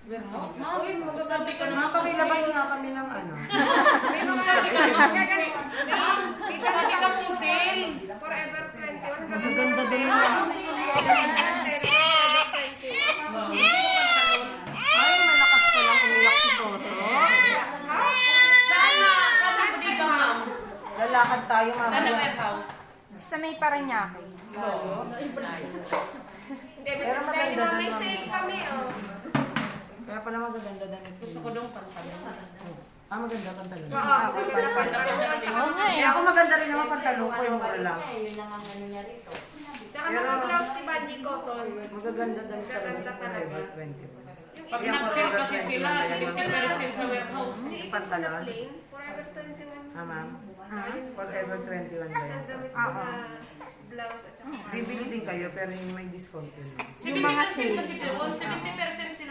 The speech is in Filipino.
Warehouse, ma'am. Uy, Sabi ka naman Pakilabas nga kami ng ano. May mga Sabi ka naman po, Sabi ka po, sale. Forever 21. Ang ganda din. Ay, malakas pa lang umiyak si Toto. Sana bodega, ma'am. Lalakad tayo Sana mamaya. warehouse. Sa may Paranaque. Hindi, business tayo ni Mama, may sale kami, oh. Kaya pala magaganda damit. Gusto ko dong pantalon. Maganda pantalon. Oo, maganda na pantalon at saka Kaya ako maganda rin naman pantalon ko yung mura lang. Tsaka mga blouse ni Bandy Cotton. Magaganda damit talaga sa Gaganda Forever talaga. 21. Pag nag-sale kasi sila, 50% sa warehouse. Hindi, Pantalon? plain. Forever 21. Ah, ma'am? Forever 21 ba Isang yan? damit ko na blouse at saka Bibili din kayo pero yung may discount yun. 70% kasi, 70% sila.